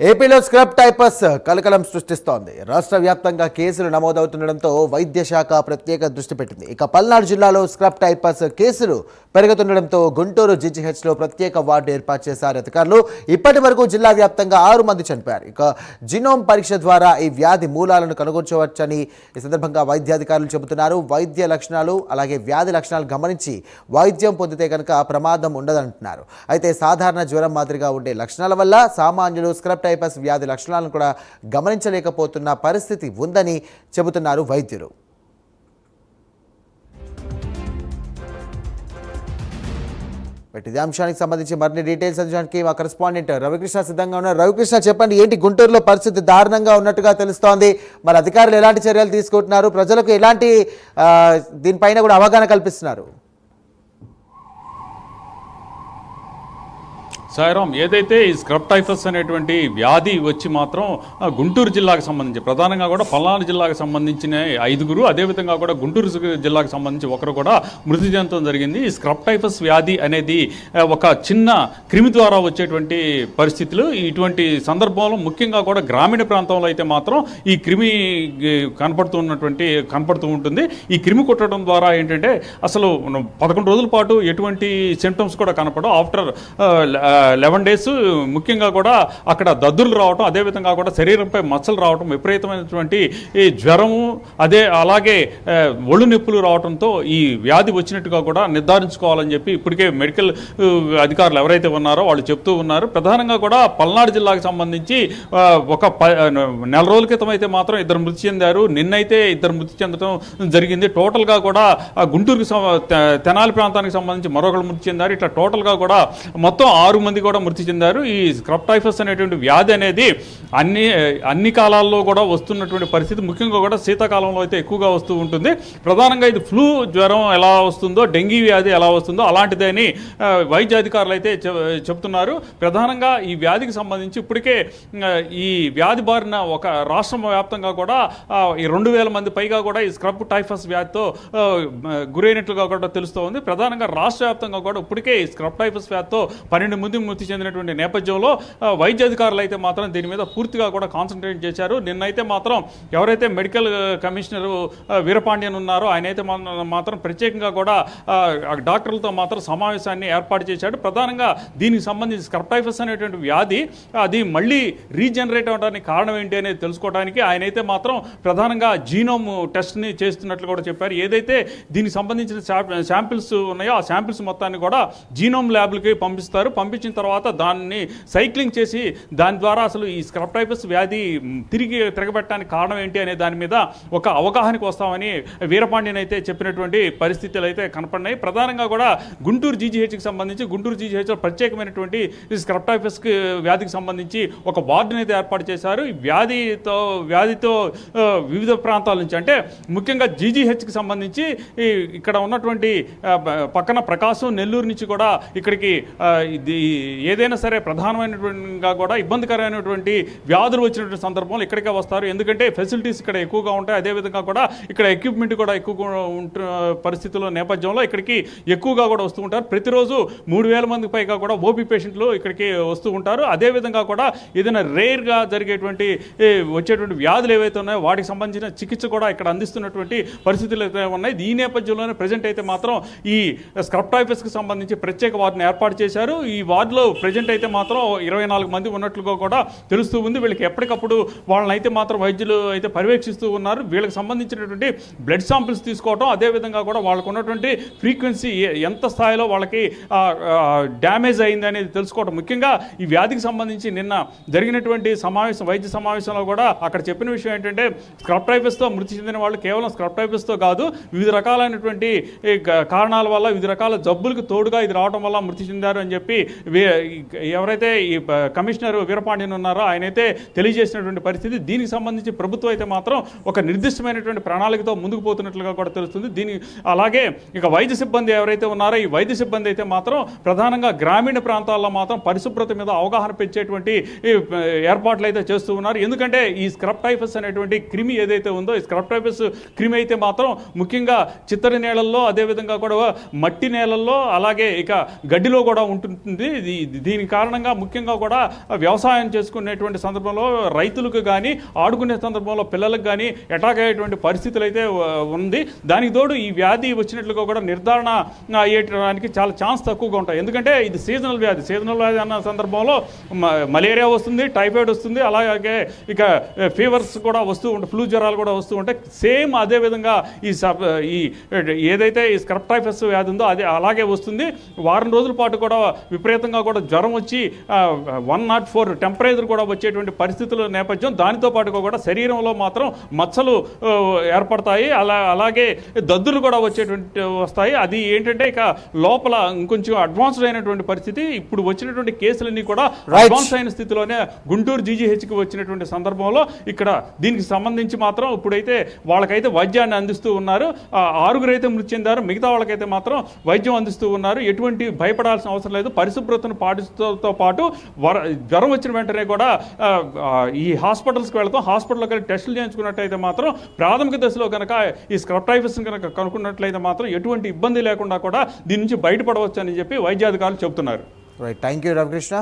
ఏపీలో scrub typhus కలకలం సృష్టిస్తోంది. రాష్ట్ర వ్యాప్తంగా కేసులు నమోదవుతుండటంతో వైద్య శాఖ ప్రత్యేక దృష్టి పెట్టింది. ఇక పల్నాడు జిల్లాలో స్క్రబ్ టైపస్ కేసులు పెరుగుతుండటంతో గుంటూరు జీజీహెచ్లో ప్రత్యేక వార్డు ఏర్పాటు చేశారు అధికారులు. ఇప్పటి వరకు జిల్లా వ్యాప్తంగా 6 మంది చనిపోయారు. ఇక జినోమ్ పరీక్ష ద్వారా ఈ వ్యాధి మూలాలను కనుగొనవచ్చని ఈ సందర్భంగా వైద్యాధికారులు చెబుతున్నారు. వైద్య లక్షణాలు అలాగే వ్యాధి లక్షణాలు గమనించి వైద్యం పొందితే కనుక ప్రమాదం ఉండదంటున్నారు. అయితే సాధారణ జ్వరం మాదిరిగా ఉండే లక్షణాల వల్ల సామాన్యులు స్క్రబ్ టైపస్ వ్యాధి లక్షణాలను కూడా గమనించలేకపోతున్న పరిస్థితి ఉందని చెబుతున్నారు వైద్యులు. ఇదే అంశానికి సంబంధించి మరిన్ని డీటెయిల్స్ అందించడానికి మా కరెస్పాండెంట్ రవికృష్ణ సిద్ధంగా ఉన్నారు. రవికృష్ణ, చెప్పండి, ఏంటి గుంటూరులో పరిస్థితి దారుణంగా ఉన్నట్టుగా తెలుస్తోంది. మరి అధికారులు ఎలాంటి చర్యలు తీసుకుంటున్నారు? ప్రజలకు ఎలాంటి దీనిపైన కూడా అవగాహన కల్పిస్తున్నారు? సాయిరామ్, ఏదైతే ఈ స్క్రబ్ టైఫస్ అనేటువంటి వ్యాధి వచ్చి మాత్రం గుంటూరు జిల్లాకు సంబంధించి ప్రధానంగా కూడా పల్నాడు జిల్లాకు సంబంధించిన 5, అదేవిధంగా కూడా గుంటూరు జిల్లాకు సంబంధించి ఒకరు కూడా మృతి చెందడం జరిగింది. ఈ స్క్రబ్ టైఫస్ వ్యాధి అనేది ఒక చిన్న క్రిమి ద్వారా వచ్చేటువంటి పరిస్థితులు. ఇటువంటి సందర్భంలో ముఖ్యంగా కూడా గ్రామీణ ప్రాంతంలో అయితే మాత్రం ఈ క్రిమి కనపడుతూ ఉంటుంది. ఈ క్రిమి కుట్టడం ద్వారా ఏంటంటే అసలు 11 రోజుల పాటు ఎటువంటి సింప్టమ్స్ కూడా కనపడవు. ఆఫ్టర్ 11 days ముఖ్యంగా కూడా అక్కడ దద్దుర్లు రావటం, అదేవిధంగా కూడా శరీరంపై మచ్చలు రావటం, విపరీతమైనటువంటి ఈ జ్వరము, అలాగే ఒళ్ళు నొప్పులు రావడంతో ఈ వ్యాధి వచ్చినట్టుగా కూడా నిర్ధారించుకోవాలని చెప్పి ఇప్పటికే మెడికల్ అధికారులు ఎవరైతే ఉన్నారో వాళ్ళు చెప్తూ ఉన్నారు. ప్రధానంగా కూడా పల్నాడు జిల్లాకు సంబంధించి ఒక 4 రోజుల క్రితం అయితే మాత్రం 2 మృతి చెందారు. నిన్నైతే 2 మృతి చెందడం జరిగింది. టోటల్గా కూడా గుంటూరుకు తెనాలి ప్రాంతానికి సంబంధించి మరొకరు మృతి చెందారు. ఇట్లా టోటల్గా కూడా మొత్తం 6 మంది కూడా మృతి చెందారు. ఈ స్క్రబ్ టైఫస్ అనేటువంటి వ్యాధి అనేది అన్ని కాలాల్లో కూడా వస్తున్నటువంటి పరిస్థితి. ముఖ్యంగా కూడా శీతాకాలంలో అయితే ఎక్కువగా వస్తూ ఉంటుంది. ప్రధానంగా ఇది ఫ్లూ జ్వరం ఎలా వస్తుందో, డెంగీ వ్యాధి ఎలా వస్తుందో అలాంటిదని వైద్య అధికారులు అయితే చెప్తున్నారు. ప్రధానంగా ఈ వ్యాధికి సంబంధించి ఇప్పటికే ఈ వ్యాధి బారిన ఒక రాష్ట్రం వ్యాప్తంగా కూడా 2,000 మంది పైగా కూడా ఈ స్క్రబ్ టైఫస్ వ్యాధితో గురైనట్లుగా కూడా తెలుస్తూ ఉంది. ప్రధానంగా రాష్ట్ర వ్యాప్తంగా కూడా ఇప్పటికే ఈ స్క్రబ్ టైఫస్ వ్యాధితో 12 మంది మృతి చెందినటువంటి నేపథ్యంలో వైద్య అధికారులు అయితే మాత్రం దీని మీద పూర్తిగా కూడా కాన్సన్ట్రేట్ చేశారు. నిన్నైతే మాత్రం ఎవరైతే మెడికల్ కమిషనర్ వీరపాండ్యన్ ఉన్నారో ఆయన అయితే మాత్రం ప్రత్యేకంగా కూడా డాక్టర్లతో మాత్రం సమావేశాన్ని ఏర్పాటు చేశాడు. ప్రధానంగా దీనికి సంబంధించి స్క్రబ్ టైఫస్ అనేటువంటి వ్యాధి అది మళ్ళీ రీజనరేట్ అవడానికి కారణం ఏంటి అనేది తెలుసుకోవడానికి ఆయన అయితే మాత్రం ప్రధానంగా జీనోమ్ టెస్ట్ని చేస్తున్నట్లు కూడా చెప్పారు. ఏదైతే దీనికి సంబంధించిన శాంపిల్స్ ఉన్నాయో ఆ శాంపిల్స్ మొత్తాన్ని కూడా జీనోమ్ ల్యాబ్లకి పంపిస్తారు. పంపించిన తర్వాత దాన్ని సైక్లింగ్ చేసి దాని ద్వారా అసలు ఈ స్క్రబ్ టైఫస్ వ్యాధి తిరగబెట్టడానికి కారణం ఏంటి అనే దాని మీద ఒక అవగాహనకు వస్తామని వీరపాండ్యన్ అయితే చెప్పినటువంటి పరిస్థితులు అయితే కనపడినాయి. ప్రధానంగా కూడా గుంటూరు జీజీహెచ్కి సంబంధించి గుంటూరు జీజీహెచ్లో ప్రత్యేకమైనటువంటి స్క్రబ్ టైఫస్ వ్యాధికి సంబంధించి ఒక వార్డుని అయితే ఏర్పాటు చేశారు. ఈ వ్యాధితో వివిధ ప్రాంతాల నుంచి, అంటే ముఖ్యంగా జీజీహెచ్కి సంబంధించి ఇక్కడ ఉన్నటువంటి పక్కన ప్రకాశం, నెల్లూరు నుంచి కూడా ఇక్కడికి ఏదైనా సరే ప్రధానమైనటువంటి కూడా ఇబ్బందికరమైనటువంటి వ్యాధులు వచ్చినటువంటి సందర్భంలో ఇక్కడికే వస్తారు. ఎందుకంటే ఫెసిలిటీస్ ఇక్కడ ఎక్కువగా ఉంటాయి. అదేవిధంగా కూడా ఇక్కడ ఎక్విప్మెంట్ కూడా ఎక్కువగా పరిస్థితుల నేపథ్యంలో ఇక్కడికి ఎక్కువగా కూడా వస్తూ ఉంటారు. ప్రతిరోజు 3,000 మందికి పైగా కూడా ఓపీ పేషెంట్లు ఇక్కడికి వస్తూ ఉంటారు. అదేవిధంగా కూడా ఏదైనా రేర్గా వచ్చేటువంటి వ్యాధులు ఏవైతే ఉన్నాయో వాటికి సంబంధించిన చికిత్స కూడా ఇక్కడ అందిస్తున్నటువంటి పరిస్థితులు అయితే ఉన్నాయి. ఈ నేపథ్యంలోనే ప్రజెంట్ అయితే మాత్రం ఈ స్క్రబ్ టైఫస్కి సంబంధించి ప్రత్యేక వార్డుని ఏర్పాటు చేశారు. ఈ వార్డులో ప్రజెంట్ అయితే మాత్రం 24 మంది ఉన్నట్లుగా కూడా తెలుస్తూ ఉంది. వీళ్ళకి ఎప్పటికప్పుడు వాళ్ళని అయితే మాత్రం వైద్యులు అయితే పర్యవేక్షిస్తూ ఉన్నారు. వీళ్ళకి సంబంధించినటువంటి బ్లడ్ శాంపిల్స్ తీసుకోవడం, అదేవిధంగా కూడా వాళ్ళకు ఉన్నటువంటి ఫ్రీక్వెన్సీ ఎంత స్థాయిలో వాళ్ళకి డ్యామేజ్ అయింది అనేది తెలుసుకోవడం. ముఖ్యంగా ఈ వ్యాధికి సంబంధించి నిన్న జరిగినటువంటి వైద్య సమావేశంలో కూడా అక్కడ చెప్పిన విషయం ఏంటంటే స్క్రబ్ టైఫస్తో మృతి చెందిన వాళ్ళు కేవలం స్క్రబ్ టైఫస్తో కాదు, వివిధ రకాలైనటువంటి కారణాల వల్ల, వివిధ రకాల జబ్బులకు తోడుగా ఇది రావడం వల్ల మృతి చెందారు అని చెప్పి ఎవరైతే ఈ కమిషనర్ వీరపాండ్యన్ ఉన్నారో ఆయనైతే తెలియజేసినటువంటి పరిస్థితి. దీనికి సంబంధించి ప్రభుత్వం అయితే మాత్రం ఒక నిర్దిష్టమైనటువంటి ప్రణాళికతో ముందుకు పోతున్నట్లుగా కూడా తెలుస్తుంది. అలాగే ఇక వైద్య సిబ్బంది ఎవరైతే ఉన్నారో ఈ వైద్య సిబ్బంది అయితే మాత్రం ప్రధానంగా గ్రామీణ ప్రాంతాల్లో మాత్రం పరిశుభ్రత మీద అవగాహన పెంచేటువంటి ఏర్పాట్లు అయితే చేస్తూ ఉన్నారు. ఎందుకంటే ఈ స్క్రబ్ టైఫస్ అనేటువంటి క్రిమి ఏదైతే ఉందో ఈ స్క్రబ్ టైఫస్ క్రిమి అయితే మాత్రం ముఖ్యంగా చిత్తడి నేలల్లో, అదేవిధంగా కూడా మట్టి నేలల్లో, అలాగే ఇక గడ్డిలో కూడా ఉంటుంది. దీని కారణంగా ముఖ్యంగా కూడా వ్యవసాయం చేసుకునేటువంటి సందర్భంలో రైతులకు కానీ ఆడుకునే సందర్భంలో పిల్లలకు కానీ అటాక్ అయ్యేటువంటి పరిస్థితులు అయితే ఉంది. దానికి తోడు ఈ వ్యాధి వచ్చినట్లుగా కూడా నిర్ధారణ అయ్యేటానికి చాలా ఛాన్స్ తక్కువగా ఉంటాయి. ఎందుకంటే ఇది సీజనల్ వ్యాధి అన్న సందర్భంలో మలేరియా వస్తుంది, టైఫాయిడ్ వస్తుంది, అలాగే ఇక ఫీవర్స్ కూడా వస్తూ ఉంటాయి, ఫ్లూ జ్వరాలు కూడా వస్తూ ఉంటాయి. సేమ్ అదేవిధంగా ఈ ఏదైతే ఈ స్క్రబ్ టైఫస్ వ్యాధి ఉందో అది అలాగే వస్తుంది. వారం రోజుల పాటు కూడా విపరీతంగా కూడా జ్వరం వచ్చి 104 టెంపరేచర్ కూడా వచ్చేటువంటి పరిస్థితుల నేపథ్యం. దానితో పాటుగా కూడా శరీరంలో మాత్రం మచ్చలు ఏర్పడతాయి, అలాగే దద్దులు కూడా వస్తాయి. అది ఏంటంటే ఇక లోపల ఇంకొంచెం అడ్వాన్స్డ్ అయినటువంటి పరిస్థితి. ఇప్పుడు వచ్చినటువంటి కేసులన్నీ కూడా అడ్వాన్స్ అయిన స్థితిలోనే గుంటూరు జీజీహెచ్కి వచ్చినటువంటి సందర్భంలో ఇక్కడ దీనికి సంబంధించి మాత్రం ఇప్పుడైతే వాళ్ళకైతే వైద్యాన్ని అందిస్తూ ఉన్నారు. 6 అయితే మృతి చెందారు, మిగతా వాళ్ళకైతే మాత్రం వైద్యం అందిస్తూ ఉన్నారు. ఎటువంటి భయపడాల్సిన అవసరం లేదు. పరిశుభ్రతను పాటిస్తూతో పాటు జ్వరం వచ్చిన వెంటనే కూడా ఈ హాస్పిటల్స్కి వెళ్తాం. హాస్పిటల్కి వెళ్ళి టెస్టులు చేయించుకున్నట్టయితే మాత్రం ప్రాథమిక దశలో కనుక ఈ స్క్రబ్ టైఫస్ కనుక కనుక్కున్నట్లయితే మాత్రం ఎటువంటి ఇబ్బంది లేకుండా కూడా దీని నుంచి బయటపడవచ్చు అని చెప్పి వైద్యాధికారులు చెబుతున్నారు. Right, thank you Ravikrishna.